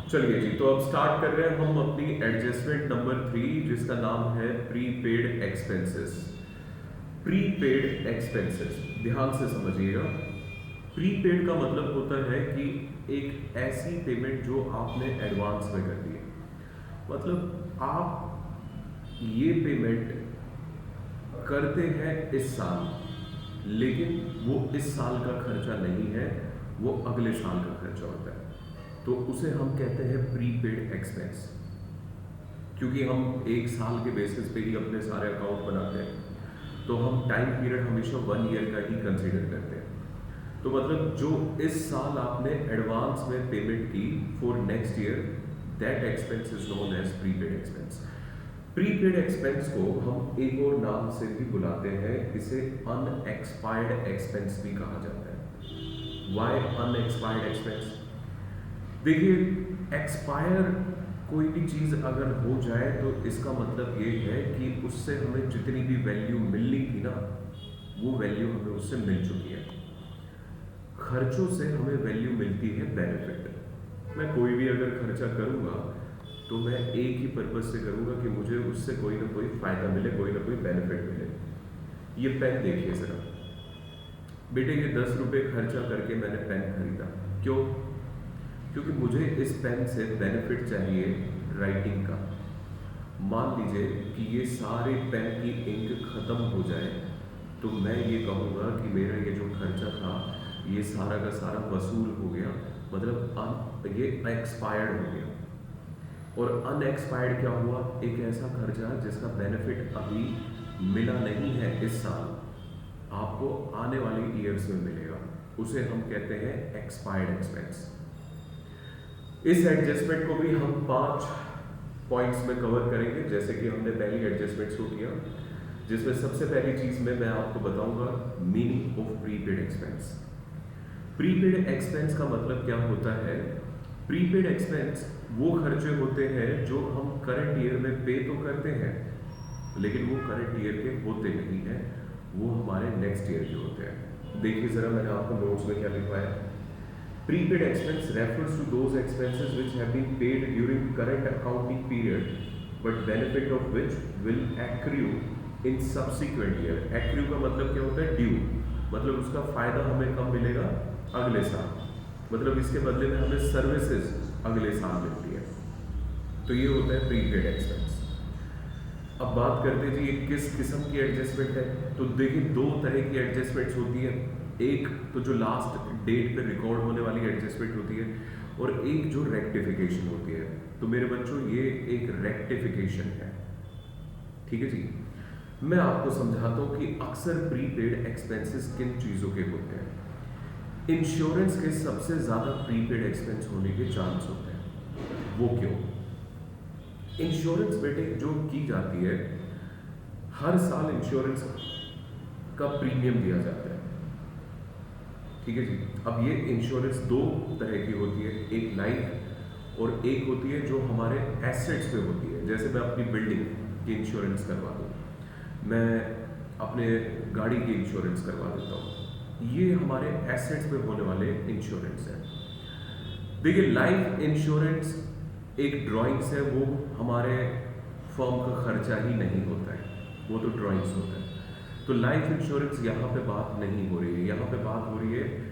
चलिए जी, तो अब स्टार्ट कर रहे हैं हम अपनी एडजस्टमेंट नंबर 3, जिसका नाम है प्रीपेड एक्सपेंसेस। प्रीपेड एक्सपेंसेस ध्यान से समझिएगा। प्रीपेड का मतलब होता है कि एक ऐसी पेमेंट जो आपने एडवांस में कर दी है। मतलब आप ये पेमेंट करते हैं इस साल, लेकिन वो इस साल का खर्चा नहीं है, वो अगले साल का खर्चा होता है। तो उसे हम कहते हैं प्रीपेड एक्सपेंस, क्योंकि हम एक साल के बेसिस पे ही अपने सारे अकाउंट बनाते हैं, तो हम टाइम पीरियड हमेशा 1 ईयर का ही कंसीडर करते हैं। तो मतलब जो इस साल आपने एडवांस में पेमेंट की for next year, that expense is known as prepaid expense. Prepaid expense को हम एक और नाम से भी बुलाते हैं, इसे अनएक्सपायर्ड एक्सपेंस भी कहा जाता है। Why unexpired expense? देखिए, एक्सपायर कोई भी चीज़ अगर हो जाए तो इसका मतलब ये है कि उससे हमें जितनी भी वैल्यू मिलनी थी ना, वो वैल्यू हमें उससे मिल चुकी है। खर्चों से हमें वैल्यू मिलती है बेनिफिट। मैं कोई भी अगर खर्चा करूँगा तो मैं एक ही पर्पज़ से करूँगा कि मुझे उससे कोई ना कोई फ़ायदा मिले, कोई ना कोई बेनिफिट मिले। ये पेन देखिए ज़रा बेटे, ये 10 रुपये खर्चा करके मैंने पेन खरीदा। क्यों? क्योंकि मुझे इस पेन से बेनिफिट चाहिए राइटिंग का। मान लीजिए कि ये सारे पेन की इंक खत्म हो जाए तो मैं ये कहूँगा कि मेरा ये जो खर्चा था ये सारा का सारा वसूल हो गया, मतलब ये एक्सपायर्ड हो गया। और अनएक्सपायर्ड क्या हुआ? एक ऐसा खर्चा जिसका बेनिफिट अभी मिला नहीं है इस साल, आपको आने वाले ईयर्स में मिलेगा, उसे हम कहते हैं एक्सपायर्ड एक्सपेंस। इस एडजस्टमेंट को भी हम 5 पॉइंट्स में कवर करेंगे, जैसे कि हमने पहली एडजस्टमेंट शुरू किया, जिसमें सबसे पहली चीज में मैं आपको बताऊंगा meaning of prepaid expense. Prepaid expense का मतलब क्या होता है? प्रीपेड एक्सपेंस वो खर्चे होते हैं जो हम करंट ईयर में पे तो करते हैं, लेकिन वो करंट ईयर के होते नहीं हैं, वो हमारे नेक्स्ट ईयर के होते हैं। देखिए जरा, मैंने आपको नोट्स में क्या लिखवाया है। Prepaid expense refers to those expenses which have been paid during current accounting period, but benefit of which will accrue in subsequent year. Accrue का मतलब क्या होता है? Due, मतलब उसका फायदा हमें कब मिलेगा? अगले साल, मतलब इसके बदले में हमें सर्विसेज अगले साल मिलती है। तो ये होता है प्रीपेड एक्सपेंस। अब बात करते जी, ये किस किस्म की एडजस्टमेंट है? तो देखिए, 2 तरह की एडजस्टमेंट्स होती है। एक तो जो लास्ट डेट पे रिकॉर्ड होने वाली एडजस्टमेंट होती है, और एक जो रेक्टिफिकेशन होती है। तो मेरे बच्चों, ये एक रेक्टिफिकेशन है, ठीक है जी। मैं आपको समझाता हूँ कि अक्सर प्रीपेड एक्सपेंसेस किन चीज़ों के होते हैं। इंश्योरेंस के सबसे ज़्यादा प्रीपेड एक्सपेंस होने के चांस होते हैं। वो क्यों? इंश्योरेंस बेटे जो की जाती है, हर साल इंश्योरेंस का प्रीमियम दिया जाता है, ठीक है जी। अब ये इंश्योरेंस 2 तरह की होती है, एक लाइफ और एक होती है जो हमारे एसेट्स पे होती है। जैसे मैं अपनी बिल्डिंग की इंश्योरेंस करवा दूँ, मैं अपने गाड़ी की इंश्योरेंस करवा देता हूँ, ये हमारे एसेट्स पे होने वाले इंश्योरेंस है। देखिए, लाइफ इंश्योरेंस एक ड्राइंग्स है, वो हमारे फर्म का खर्चा ही नहीं होता है, वो तो ड्राइंग्स होता है। तो लाइफ इंश्योरेंस यहाँ पे बात नहीं हो रही है, यहाँ पे बात हो रही है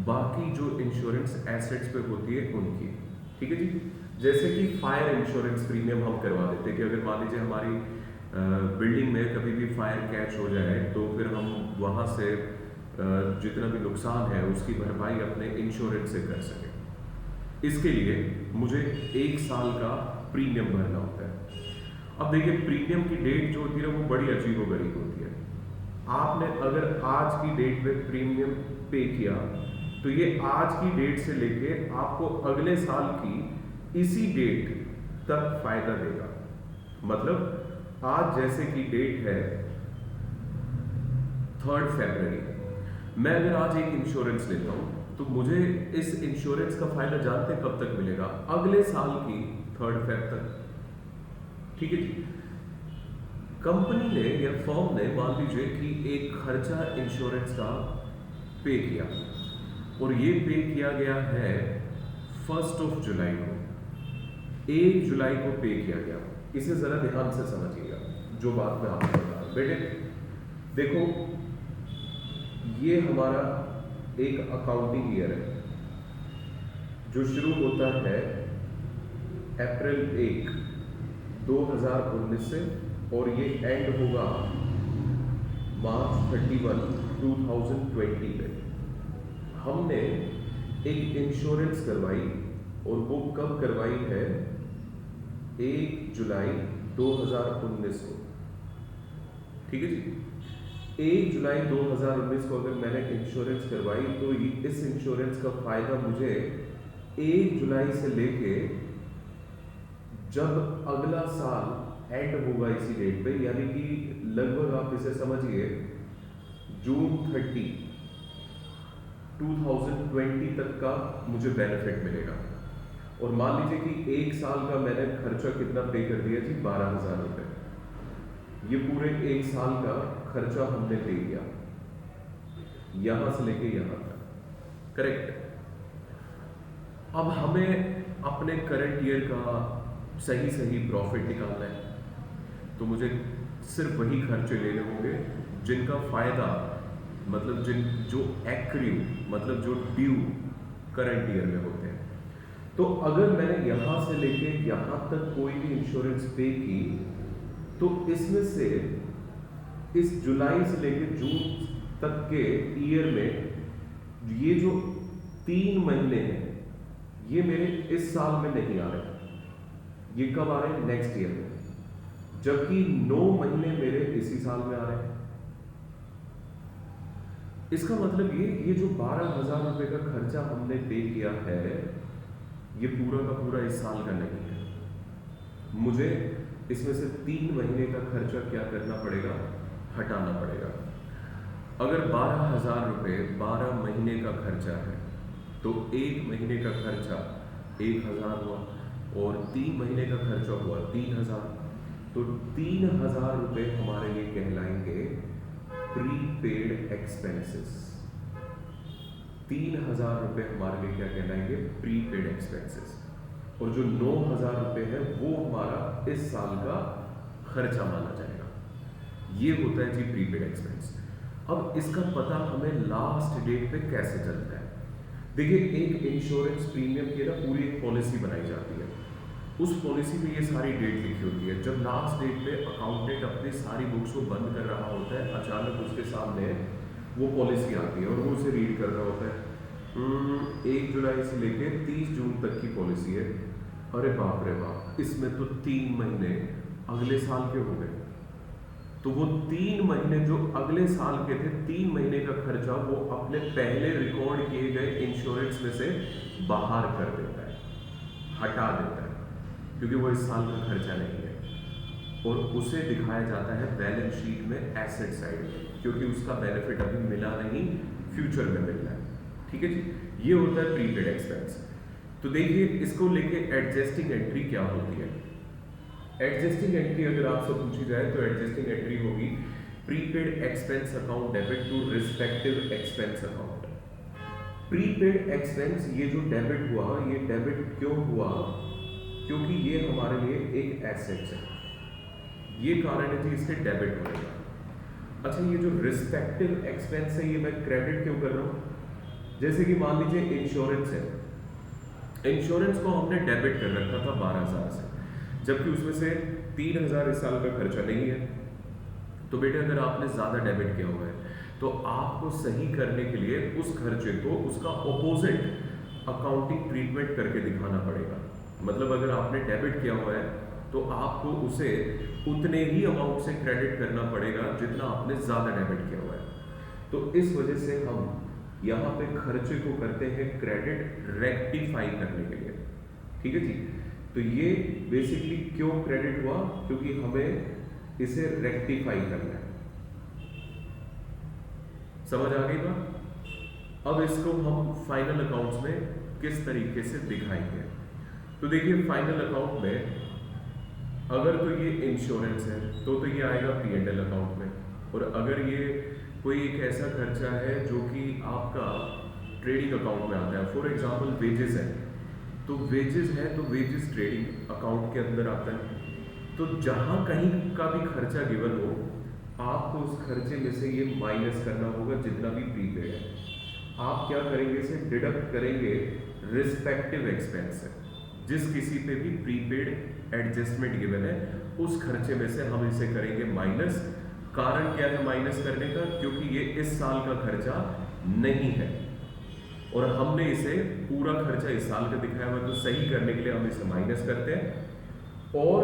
बाकी जो इंश्योरेंस एसेट्स पे होती है उनकी, ठीक है जी। जैसे कि फायर इंश्योरेंस प्रीमियम हम करवा देते हैं कि अगर मान लीजिए हमारी बिल्डिंग में कभी भी फायर कैच हो जाए, तो फिर हम वहाँ से जितना भी नुकसान है उसकी भरपाई अपने इंश्योरेंस से कर सकें। इसके लिए मुझे 1 साल का प्रीमियम भरना होता है। अब देखिए, प्रीमियम की डेट जो होती है वो बड़ी अजीबोगरीब होती है। आपने अगर आज की डेट में प्रीमियम पे किया, तो ये आज की डेट से लेके आपको अगले साल की इसी डेट तक फायदा देगा। मतलब आज जैसे की डेट है 3 फरवरी, मैं अगर आज एक इंश्योरेंस लेता हूं तो मुझे इस इंश्योरेंस का फायदा जानते कब तक मिलेगा? अगले साल की 3 फरवरी तक, ठीक है जी। कंपनी ने या फर्म ने मान लीजिए कि एक खर्चा इंश्योरेंस का पे किया, और ये पे किया गया है 1 जुलाई को, 1 जुलाई को पे किया गया। इसे जरा ध्यान से समझिएगा जो बात मैं आपको बता रहा हूं। बेटे देखो, ये हमारा एक अकाउंटिंग ईयर है जो शुरू होता है अप्रैल 1, 2019 से, और ये एंड होगा मार्च 31, 2020 पे। हमने एक इंश्योरेंस करवाई और वो कब करवाई है? 1 जुलाई 2019 को। ठीक है जी, 1 जुलाई 2019 को अगर मैंने इंश्योरेंस करवाई तो इस इंश्योरेंस का फायदा मुझे 1 जुलाई से लेके जब अगला साल एंड होगा इसी डेट पे, यानी कि लगभग आप इसे समझिए जून 30, 2020 तक का मुझे बेनिफिट मिलेगा। और मान लीजिए कि 1 साल का मैंने खर्चा कितना पे कर दिया जी? 12,000 रुपये। ये पूरे 1 साल का खर्चा हमने पे किया, यहां से लेके यहां तक। करेक्ट। अब हमें अपने करंट ईयर का सही प्रॉफिट निकालना है, तो मुझे सिर्फ वही खर्चे लेने होंगे जिनका फायदा, मतलब जो एक्रू, मतलब जो ड्यू करंट ईयर में होते हैं। तो अगर मैंने यहां से लेके यहां तक कोई भी इंश्योरेंस पे की, तो इसमें से इस जुलाई से लेके जून तक के ईयर में ये जो 3 महीने हैं ये मेरे इस साल में नहीं आ रहे। ये कब आ रहे हैं? नेक्स्ट ईयर में। जबकि 9 महीने मेरे इसी साल में आ रहे हैं। इसका मतलब ये जो 12,000 रुपए का खर्चा हमने पे किया है, ये पूरा का पूरा इस साल का नहीं है। मुझे इसमें से 3 महीने का खर्चा क्या करना पड़ेगा? हटाना पड़ेगा। अगर 12,000 रुपये 12 महीने का खर्चा है, तो 1 महीने का खर्चा 1,000 हुआ और 3 महीने का खर्चा हुआ 3,000। तो 3,000 रुपये हमारे लिए कहलाएंगे प्रीपेड एक्सपेंसेस। 3,000 रुपये हमारे लिए क्या कहलाएंगे? Prepaid expenses. और जो 9,000 रुपये है वो हमारा इस साल का खर्चा माना जाएगा। ये होता है जी प्रीपेड एक्सपेंस। अब इसका पता हमें लास्ट डेट पे कैसे चलता है? देखिए, एक इंश्योरेंस प्रीमियम की ना पूरी एक पॉलिसी बनाई जाती है। उस पॉलिसी में ये सारी डेट लिखी होती है। जब लास्ट डेट पे अकाउंटेंट अपनी सारी बुक्स को बंद कर रहा होता है, अचानक उसके सामने वो पॉलिसी आती है और वो उसे रीड कर रहा होता है। 1 जुलाई से लेके 30 जून तक की पॉलिसी है। अरे बाप रे बाप, इसमें तो 3 महीने अगले साल के हो गए। तो वो 3 महीने जो अगले साल के थे, 3 महीने का खर्चा वो अपने पहले रिकॉर्ड किए गए इंश्योरेंस में से बाहर कर देता है, हटा देता है, क्योंकि वो इस साल का खर्चा नहीं है। और उसे दिखाया जाता है बैलेंस शीट में एसेट साइड में, क्योंकि उसका बेनिफिट अभी मिला नहीं, फ्यूचर में मिलना है। ठीक है जी, ये होता है प्रीपेड एक्सपेंस। तो देखिए, इसको लेके एडजस्टिंग एंट्री क्या होती है? एडजस्टिंग एंट्री अगर आपसे पूछी जाए तो एडजस्टिंग एंट्री होगी prepaid expense account debit to respective expense account. Prepaid expense, ये जो डेबिट हुआ, ये डेबिट क्यों हुआ? क्योंकि ये हमारे लिए एक एसेट है, ये कारण है जी इसके डेबिट होने का। अच्छा, ये जो रिस्पेक्टिव एक्सपेंस है, ये मैं क्रेडिट क्यों कर रहा हूं? जैसे कि मान लीजिए इंश्योरेंस है, इंश्योरेंस को हमने डेबिट कर रखा था 12,000 से, जबकि उसमें से 3,000 इस साल का खर्चा नहीं है। तो बेटे, अगर आपने ज्यादा डेबिट किया हुआ है तो आपको सही करने के लिए उस खर्चे को उसका ऑपोजिट अकाउंटिंग ट्रीटमेंट करके दिखाना पड़ेगा। मतलब अगर आपने डेबिट किया हुआ है तो आपको उसे उतने ही अमाउंट से क्रेडिट करना पड़ेगा जितना आपने ज्यादा डेबिट किया हुआ है। तो इस वजह से हम यहाँ पे खर्चे को करते हैं क्रेडिट रेक्टिफाई करने के लिए। ठीक है जी, तो ये बेसिकली क्यों क्रेडिट हुआ? क्योंकि हमें इसे रेक्टिफाई करना है। समझ आ गई बात? अब इसको हम फाइनल अकाउंट्स में किस तरीके से दिखाएंगे? तो देखिए, फाइनल अकाउंट में अगर तो ये इंश्योरेंस है तो ये आएगा P&L अकाउंट में। और अगर ये कोई एक ऐसा खर्चा है जो कि आपका ट्रेडिंग अकाउंट में आता है, फॉर एग्जांपल वेजेस है, तो वेजेस है तो वेजेस ट्रेडिंग अकाउंट के अंदर आता है। तो जहां कहीं का भी खर्चा गिवन हो, आपको उस खर्चे में से ये माइनस करना होगा जितना भी प्रीपेड है। आप क्या करेंगे, इसे डिडक्ट करेंगे रिस्पेक्टिव एक्सपेंस से। जिस किसी पे भी प्रीपेड एडजस्टमेंट गिवन है उस खर्चे में से हम इसे करेंगे माइनस। कारण क्या है माइनस करने का, क्योंकि ये इस साल का खर्चा नहीं है और हमने इसे पूरा खर्चा इस साल का दिखाया हुआ, तो सही करने के लिए हम इसे माइनस करते हैं और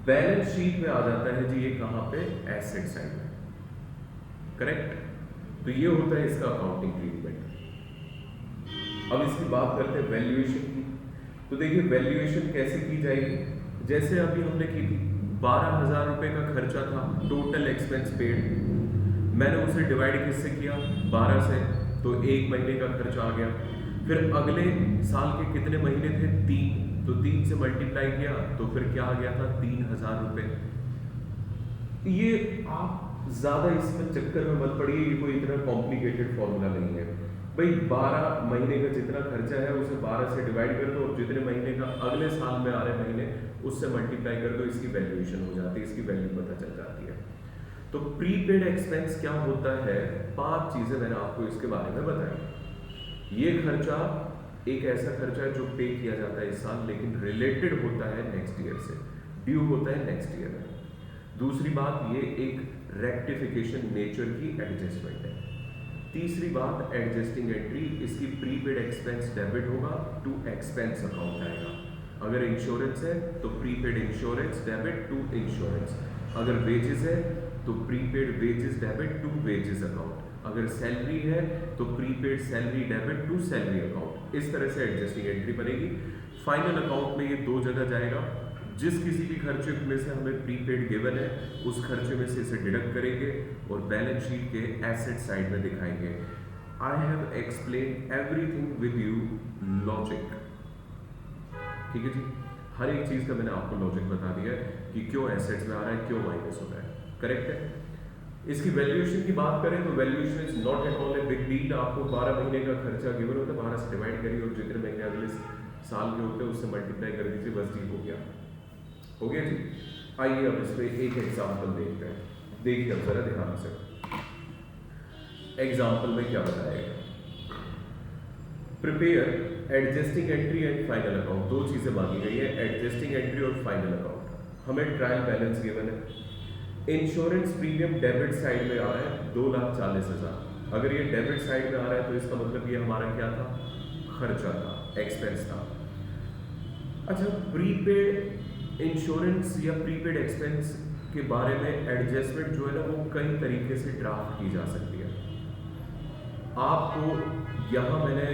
बैलेंस शीट में आ जाता है जी ये कहां पे, एसेट साइड में। करेक्ट। तो ये होता है इसका अकाउंटिंग ट्रीटमेंट। अब इसकी बात करते हैं वैल्यूएशन की। तो देखिए वैल्यूएशन कैसे की जाएगी, जैसे अभी हमने की थी 12,000 रुपए का खर्चा था टोटल एक्सपेंस पेड, मैंने उसे डिवाइड किससे किया, 12 से, तो एक महीने का खर्चा आ गया। फिर अगले साल के कितने महीने थे, 3, तो 3 से मल्टीप्लाई किया तो फिर क्या आ गया था, 3,000 रुपए। ये आप ज्यादा इसमें चक्कर में मत पड़िए, ये कोई इतना कॉम्प्लिकेटेड फॉर्मूला नहीं है भाई। 12 महीने का जितना खर्चा है उसे 12 से डिवाइड कर दो और जितने महीने का अगले साल में आ रहे महीने उससे मल्टीप्लाई कर दो, इसकी वैल्यूएशन हो जाती है, इसकी वैल्यू पता चल जाती है। तो प्रीपेड एक्सपेंस क्या होता है, 5 चीजें मैंने आपको इसके बारे में बताई। ये खर्चा एक ऐसा खर्चा है जो पे किया जाता है इस साल लेकिन रिलेटेड होता है नेक्स्ट ईयर से, ड्यू होता है नेक्स्ट ईयर में। दूसरी बात, ये एक रेक्टिफिकेशन नेचर की एडजस्टमेंट है। तीसरी बात, एडजस्टिंग एंट्री, इसकी प्रीपेड एक्सपेंस डेबिट होगा टू एक्सपेंस अकाउंट आएगा। अगर इंश्योरेंस है तो prepaid insurance debit to insurance, अगर वेजेस है तो prepaid wages debit to wages account, अगर सैलरी है तो prepaid salary debit to salary account. इस तरह से एडजस्टिंग एंट्री बनेगी। फाइनल अकाउंट में ये 2 जगह जाएगा, जिस किसी भी खर्चे में से हमें प्रीपेड गिवन है उस खर्चे में से इसे डिडक्ट करेंगे और बैलेंस शीट के एसेट साइड में दिखाएंगे। I have explain everything with you logic. ठीक है जी, हर एक चीज का मैंने आपको लॉजिक बता दिया है कि क्यों एसेट्स में आ रहा है, क्यों माइनस हो रहा है। करेक्ट है। इसकी वैल्यूएशन की बात करें तो valuation is not at all a big deal. आपको 12 महीने का खर्चा गिवन होता है, 12 से डिवाइड करिए और जितने महीने अगले साल के होते हैं उससे मल्टीप्लाई कर दीजिए, बस ठीक हो गया। हो गया जी। आइए अब इसमें एक एग्जांपल देखते हैं। देखिए अब जरा ध्यान से, एग्जांपल में क्या बताएगा। Prepare adjusting entry and final account, 2 चीजें मांगी गई है, एडजस्टिंग एंट्री और फाइनल अकाउंट। हमें ट्रायल बैलेंस गिवन है। इंश्योरेंस प्रीमियम डेबिट साइड में आ रहा है 2,40,000। अगर ये डेबिट साइड में आ रहा है तो इसका मतलब ये हमारा क्या था, खर्चा था, एक्सपेंस था। अच्छा, प्रीपेड इंश्योरेंस या प्रीपेड एक्सपेंस के बारे में एडजस्टमेंट जो है ना वो कई तरीके से ड्राफ्ट की जा सकती है। आपको यहाँ मैंने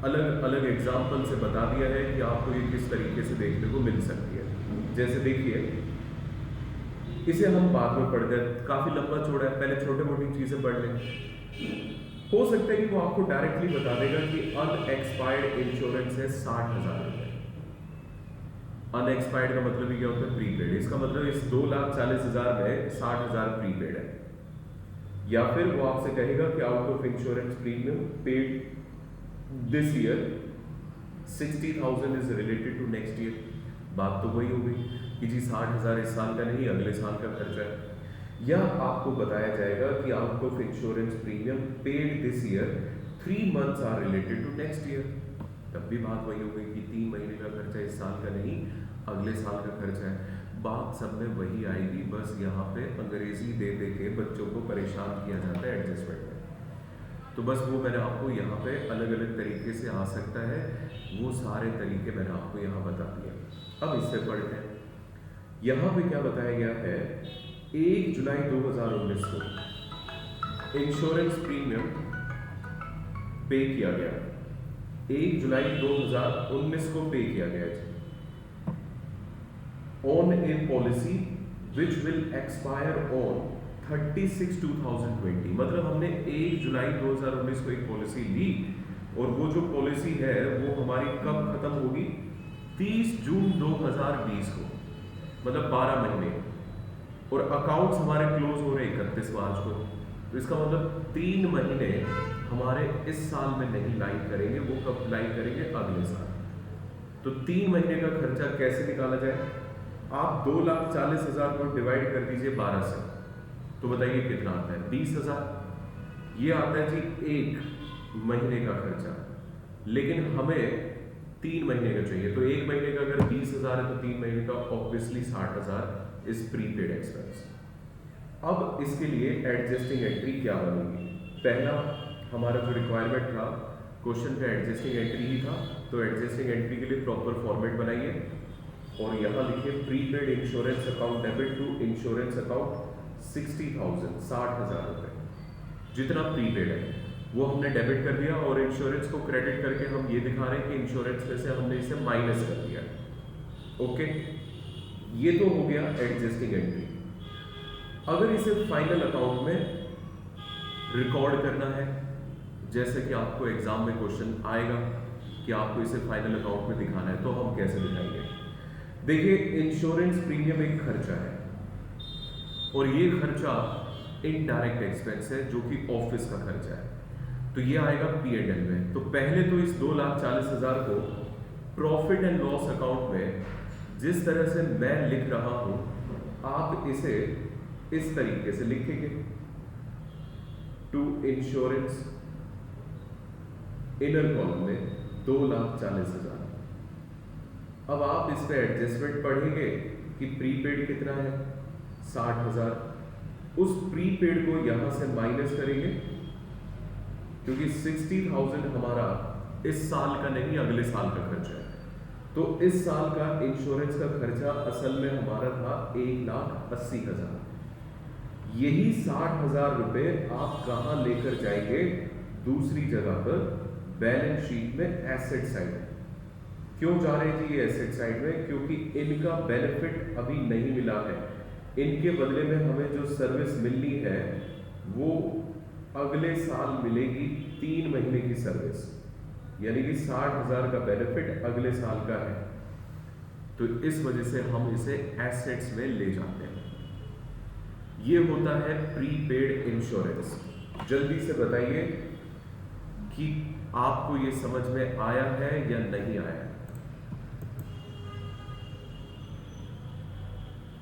अलग अलग एग्जाम्पल से बता दिया है कि आपको ये किस तरीके से देखने को मिल सकती है। जैसे देखिए, इसे हम बाद में पढ़ते हैं, काफी लंबा चौड़ा है, पहले छोटे मोटी चीजें पढ़ लें। हो सकता है कि वो आपको डायरेक्टली बता देगा कि अनएक्सपायर्ड इंश्योरेंस है 60,000 रुपए। अनएक्सपायर्ड का मतलब ही क्या होता है, प्रीपेड। इसका मतलब इस 2,40,000 में 60,000 प्रीपेड है। या फिर वो आपसे कहेगा कि out of insurance premium paid this year 60,000 is related to next year. बात तो वही हो गई कि जी 60,000 इस साल का नहीं अगले साल का खर्चा है। या आपको बताया जाएगा कि out of insurance premium paid this year 3 months are related to next year. तब भी बात वही हो गई कि 3 महीने का खर्चा इस साल का नहीं अगले साल का खर्चा है। बात सब में वही आएगी, बस यहाँ पे अंग्रेजी दे दे के बच्चों को परेशान किया जाता है एडजस्टमेंट में। तो बस वो मैंने आपको यहाँ पे अलग अलग तरीके से आ सकता है, वो सारे तरीके मैंने आपको यहाँ बता दिए। अब इससे पढ़ते हैं। यहाँ पे क्या बताया गया है, 1 जुलाई 2019 को इंश्योरेंस प्रीमियम पे किया गया। 1 जुलाई 2019 को पे किया गया है on A policy which will expire on 30/6/2020। मतलब हमने 1 जुलाई 2019 को एक पॉलिसी ली और वो जो पॉलिसी है वो हमारी कब खत्म होगी, 30 जून 2020 को, मतलब 12 महीने। और अकाउंट्स हमारे क्लोज हो रहे 31 मार्च को। तो इसका मतलब 3 महीने हमारे इस साल में नहीं लाई करेंगे, वो कब लाई करेंगे? अगले साल। तो 3 महीने का खर्चा कैसे निकाला जाए? आप 2,40,000 को डिवाइड कर दीजिए 12 से, तो बताइए कितना आता है? 20,000। ये आता है जी 1 महीने का खर्चा, लेकिन हमें 3 महीने का चाहिए। तो 1 महीने का अगर 20,000 है तो 3 महीने का ऑब्वियसली 60,000 इज प्रीपेड एक्सपेंस। अब इसके लिए एडजस्टिंग एंट्री क्या बनेगी? पहला हमारा जो रिक्वायरमेंट था क्वेश्चन का एडजस्टिंग एंट्री ही था, तो एडजस्टिंग एंट्री के लिए प्रॉपर फॉर्मेट बनाइए और यहाँ लिखिए prepaid insurance account debit to insurance account 60,000, 60,000 रुपये जितना प्रीपेड है वो हमने डेबिट कर दिया, और इंश्योरेंस को क्रेडिट करके हम ये दिखा रहे हैं कि इंश्योरेंस में से हमने इसे माइनस कर दिया। ओके, ये तो हो गया एडजस्टिंग एंट्री। अगर इसे फाइनल अकाउंट में रिकॉर्ड करना है, जैसे कि आपको एग्जाम में क्वेश्चन आएगा कि आपको इसे फाइनल अकाउंट में दिखाना है, तो हम कैसे दिखाएंगे? देखिए, इंश्योरेंस प्रीमियम एक खर्चा है और ये खर्चा इनडायरेक्ट एक्सपेंस है जो कि ऑफिस का खर्चा है, तो ये आएगा P&L में। तो पहले तो इस 2,40,000 को प्रॉफिट एंड लॉस अकाउंट में जिस तरह से मैं लिख रहा हूं, आप इसे इस तरीके से लिखेंगे, टू इंश्योरेंस इनर कॉलम में 2,40,000। अब आप इस पे एडजस्टमेंट पढ़ेंगे कि प्रीपेड कितना है? 60,000। उस प्रीपेड को यहां से माइनस करेंगे, क्योंकि 60,000 हमारा इस साल का नहीं अगले साल का खर्चा है। तो इस साल का इंश्योरेंस का खर्चा असल में हमारा था 1,80,000। यही 60,000 रुपए आप कहां लेकर जाएंगे? दूसरी जगह पर, बैलेंस शीट में एसेट साइड। क्यों जा रहे हैं जी ये एसेट साइड में? क्योंकि इनका बेनिफिट अभी नहीं मिला है, इनके बदले में हमें जो सर्विस मिलनी है वो अगले साल मिलेगी 3 महीने की सर्विस, यानी कि 60,000 का बेनिफिट अगले साल का है। तो इस वजह से हम इसे एसेट्स में ले जाते हैं। ये होता है प्रीपेड इंश्योरेंस। जल्दी से बताइए कि आपको ये समझ में आया है या नहीं आया?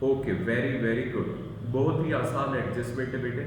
Okay, very very good. बहुत ही आसान एडजस्टमेंट है बेटे।